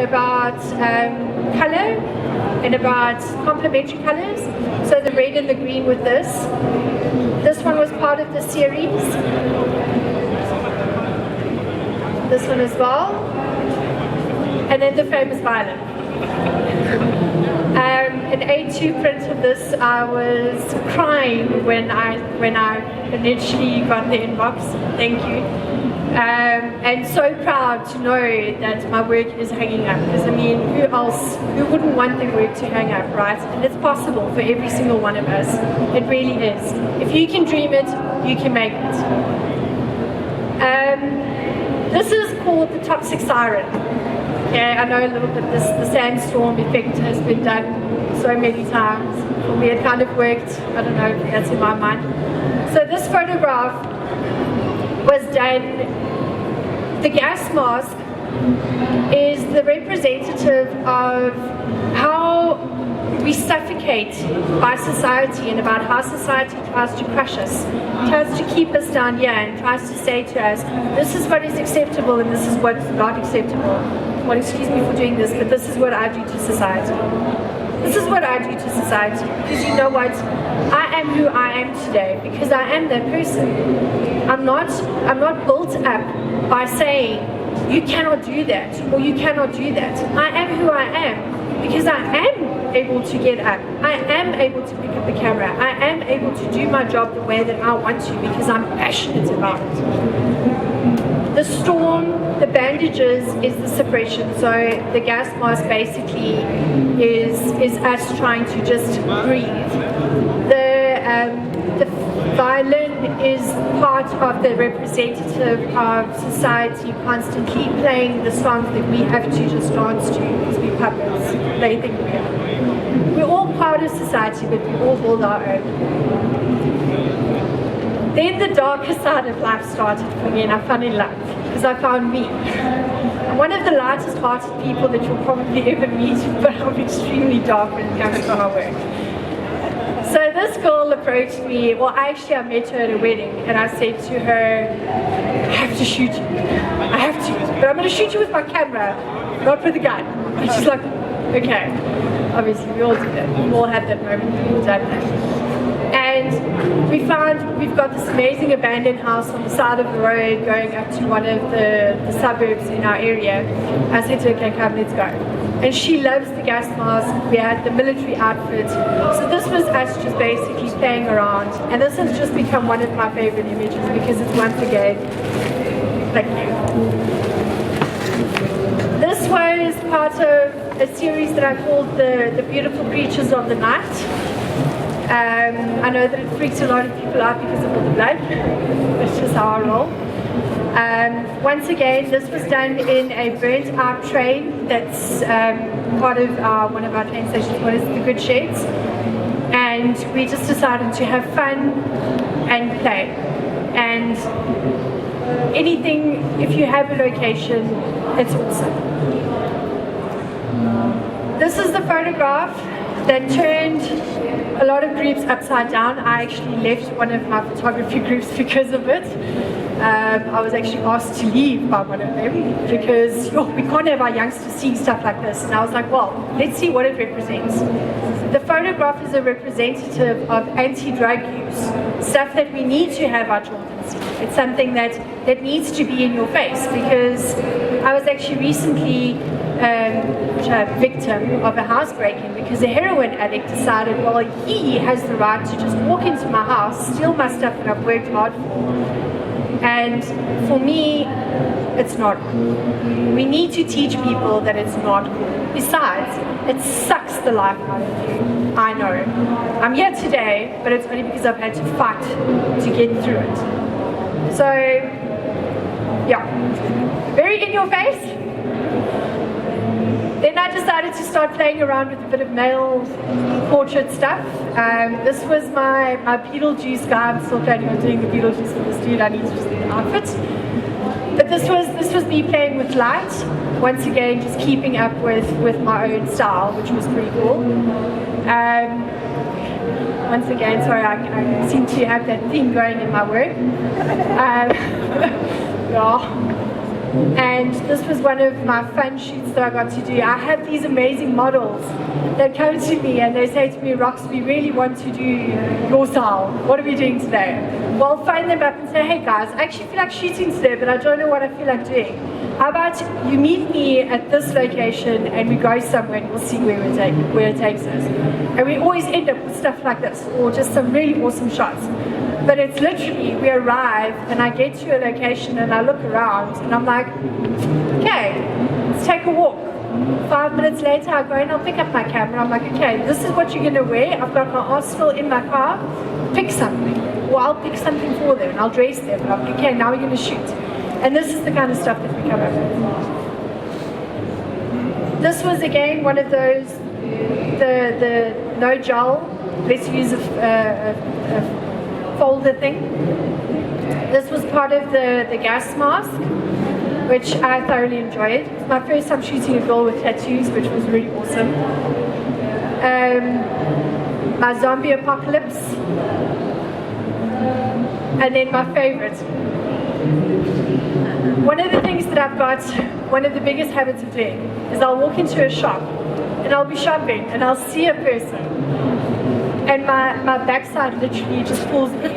about color and about complementary colors. So the red and the green with this. This one was part of the series. This one as well. And then the famous violet. An A2 print of this, I was crying when I initially got the inbox. Thank you. And so proud to know that my work is hanging up, because I mean, who wouldn't want their work to hang up, right? And it's possible for every single one of us. It really is. If you can dream it, you can make it. This is called the Toxic Siren. Yeah, I know a little bit, the sandstorm effect has been done so many times. For me, it kind of worked. I don't know, that's in my mind. So this photograph was done. The gas mask is the representative of how we suffocate by society and about how society tries to crush us, tries to keep us down here and tries to say to us, this is what is acceptable and this is what's not acceptable. Well, excuse me for doing this, but this is what I do to society. This is what I do to society, because you know what? I am who I am today because I am that person. I'm not built up by saying you cannot do that or you cannot do that. I am who I am because I am able to get up. I am able to pick up the camera. I am able to do my job the way that I want to because I'm passionate about it. The storm, the bandages is the suppression. So the gas mask basically is us trying to just breathe. The violin is part of the representative of society constantly playing the songs that we have to just dance to because we're puppets. They think we are. We're all part of society, but we all hold our own. Then the darker side of life started for me and I fell in love because I found me. I'm one of the lightest hearted people that you'll probably ever meet, but I'm extremely dark when it comes to my work. So this girl approached me, well I met her at a wedding and I said to her, I have to shoot you. I have to, but I'm going to shoot you with my camera, not with a gun. And she's like, okay. Obviously we all do that. We all had that moment, we've done that. And we found we've got this amazing abandoned house on the side of the road going up to one of the suburbs in our area. I said to her, okay, come, let's go. And she loves the gas mask. We had the military outfit. So this was us just basically playing around. And this has just become one of my favorite images because it's once again, thank you. This was part of a series that I called the Beautiful Creatures of the Night. I know that it freaks a lot of people out because of all the blood. That's just how I roll. Once again, this was done in a burnt out train that's part of one of our train stations, what is the Good Sheds. And we just decided to have fun and play. And anything, if you have a location, it's awesome. This is the photograph that turned a lot of groups upside down. I actually left one of my photography groups because of it. I was actually asked to leave by one of them because we can't have our youngsters seeing stuff like this. And I was like, well, let's see what it represents. The photograph is a representative of anti-drug use, stuff that we need to have our children see. It's something that needs to be in your face because I was actually recently a victim of a housebreaking because a heroin addict decided, well, he has the right to just walk into my house, steal my stuff that I've worked hard for. And for me, it's not cool. We need to teach people that it's not cool. Besides, it sucks the life out of you. I know. I'm here today, but it's only because I've had to fight to get through it. So, yeah, very in your face. Then I decided to start playing around with a bit of male portrait stuff. This was my Beetlejuice guy. I'm still planning on doing the Beetlejuice with this dude. I need to just do the outfit. But this was me playing with light. Once again, just keeping up with my own style, which was pretty cool. Once again, sorry, I seem to have that theme going in my work. Yeah. And this was one of my fun shoots that I got to do. I have these amazing models that come to me and they say to me, Rox, we really want to do your style. What are we doing today? Well, I'll phone them up and say, hey guys, I actually feel like shooting today, but I don't know what I feel like doing. How about you meet me at this location and we go somewhere and we'll see where it takes us. And we always end up with stuff like this, or just some really awesome shots. But it's literally, we arrive and I get to a location and I look around and I'm like, okay, let's take a walk. 5 minutes later I go and I'll pick up my camera. I'm like, okay, this is what you're gonna wear. I've got my arsenal in my car. Pick something. Or I'll pick something for them and I'll dress them. And I'm like, okay, now we're gonna shoot. And this is the kind of stuff that we come up with. This was again one of those, the no gel, let's use a folder thing. This was part of the gas mask, which I thoroughly enjoyed. It was my first time shooting a girl with tattoos, which was really awesome. My zombie apocalypse. And then my favorite. One of the things that I've got, one of the biggest habits of doing, is I'll walk into a shop and I'll be shopping and I'll see a person and my backside literally just pulls me.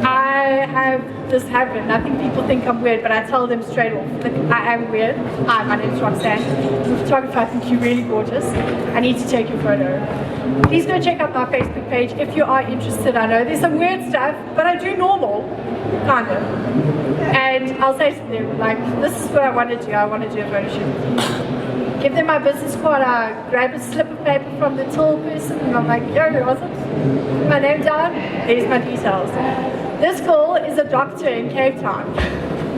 I have this habit, and I think people think I'm weird, but I tell them straight off, look, I am weird. Hi, my name is Roxanne. I'm a photographer. I think you're really gorgeous. I need to take your photo. Please go check out my Facebook page if you are interested. I know there's some weird stuff, but I do normal, kind of. And I'll say to them, like, this is what I want to do. I want to do a photo shoot. Give them my business card. I grab a slip of paper from the till person, and I'm like, yo, who was it? Put my name down. There's my details. This girl is a doctor in Cape Town.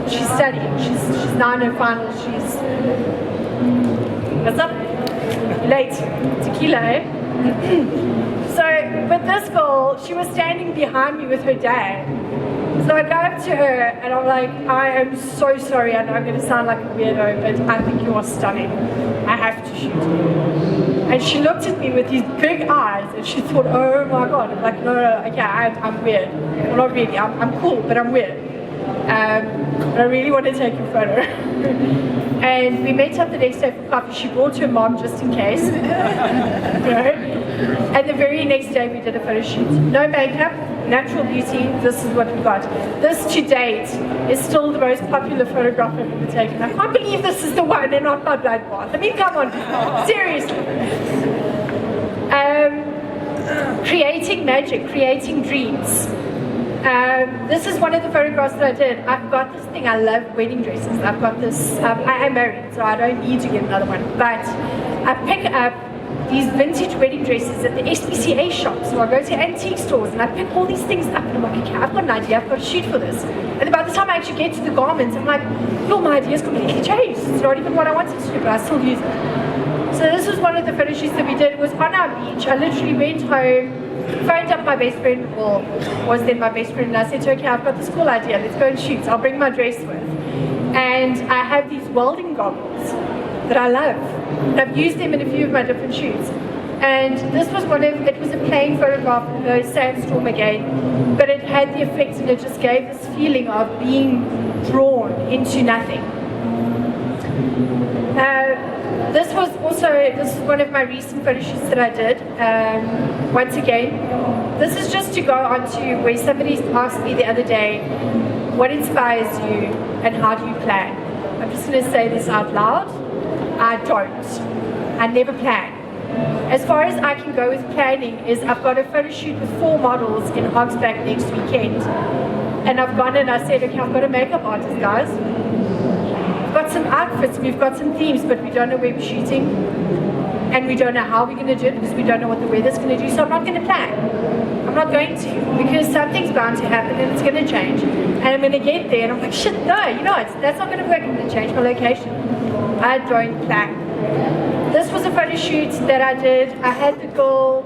She's studying. She's now in her finals. She's what's up? Late. Tequila, eh? So with this girl, she was standing behind me with her dad. So I go up to her and I'm like, I am so sorry, I know I'm going to sound like a weirdo, but I think you are stunning. I have to shoot you. And she looked at me with these big eyes and she thought, oh my god. I'm like, no, okay, I'm weird. Well, not really, I'm cool, but I'm weird. But I really want to take a photo. And we met up the next day for coffee. She brought her mom just in case. You know? And the very next day we did a photo shoot. No makeup, natural beauty. This is what we got. This to date is still the most popular photograph I've ever taken. I can't believe this is the one and not my bloodbath. I mean, come on, seriously. Creating magic, creating dreams. This is one of the photographs that I did. I've got this thing, I love wedding dresses. I've got this, I am married, so I don't need to get another one. But I pick up these vintage wedding dresses at the SPCA shops. So I go to antique stores and I pick all these things up and I'm like, okay, I've got an idea, I've got to shoot for this. And by the time I actually get to the garments, I'm like, no, my idea's completely changed. It's not even what I wanted to do, but I still use it. So this was one of the photo shoots that we did. It was on our beach. I literally went home, phoned up my best friend, well, was then my best friend, and I said to her, okay, I've got this cool idea, let's go and shoot. I'll bring my dress with. And I have these welding goggles that I love. And I've used them in a few of my different shoots. And this was it was a plain photograph of a sandstorm again, but it had the effect and it just gave this feeling of being drawn into nothing. This is one of my recent photo shoots that I did. Once again, this is just to go on to where somebody asked me the other day, what inspires you and how do you plan? I'm just going to say this out loud. I don't. I never plan. As far as I can go with planning is I've got a photo shoot with 4 models in Hogsback next weekend. And I've gone and I said, okay, I've got a makeup artist, guys. We've got some outfits, we've got some themes, but we don't know where we're shooting. And we don't know how we're going to do it because we don't know what the weather's going to do. So I'm not going to plan. I'm not going to, because something's bound to happen and it's going to change. And I'm going to get there and I'm like, shit, no, you know, that's not going to work. I'm going to change my location. I don't plan. This was a photo shoot that I did. I had the girl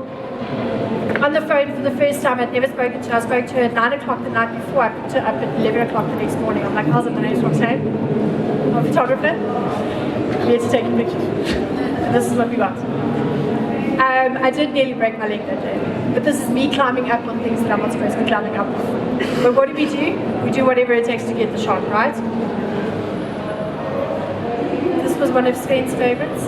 on the phone for the first time. I'd never spoken to her. I spoke to her at 9 o'clock the night before. I picked her up at 11 o'clock the next morning. I'm like, how's it? My name's Roxanne. I'm a photographer. I'm here to take a picture. And this is what we got. I did nearly break my leg that day. But this is me climbing up on things that I'm not supposed to be climbing up on. But what do? We do whatever it takes to get the shot, right? was one of Sven's favorites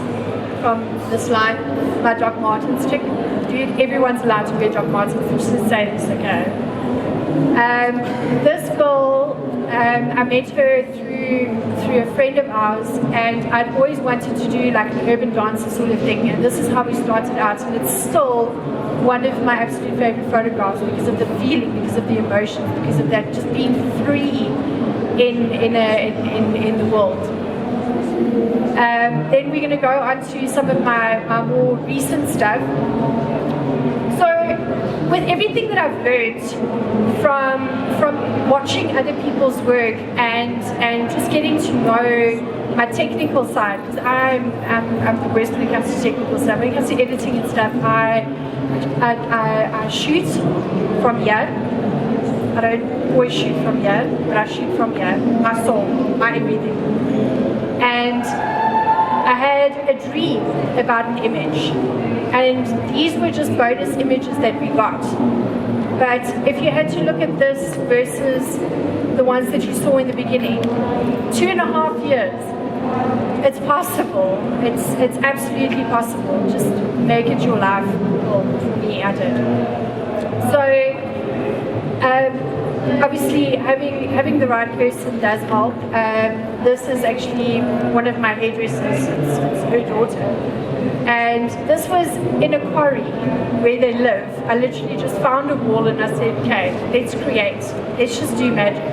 from this line, my Doc Martens chick. Dude, everyone's allowed to wear Doc Martens, which is saying this, okay. This girl, I met her through a friend of ours, and I'd always wanted to do like an urban dancer sort of thing, and this is how we started out, and it's still one of my absolute favorite photographs because of the feeling, because of the emotion, because of that just being free in the world. Then we're going to go on to some of my more recent stuff. So with everything that I've learned from watching other people's work and just getting to know my technical side, because I'm the worst when it comes to technical stuff. When it comes to editing and stuff, I shoot from here. I don't always shoot from here, but I shoot from here. My soul, my everything. And I had a dream about an image, and these were just bonus images that we got. But if you had to look at this versus the ones that you saw in the beginning, 2.5 years, it's possible. It's absolutely possible. Just make it your life. Well, for me, I did. So obviously having the right person does help. This is actually one of my hairdressers. It's her daughter, and this was in a quarry where they live. I literally just found a wall and I said, okay, let's create, let's just do magic.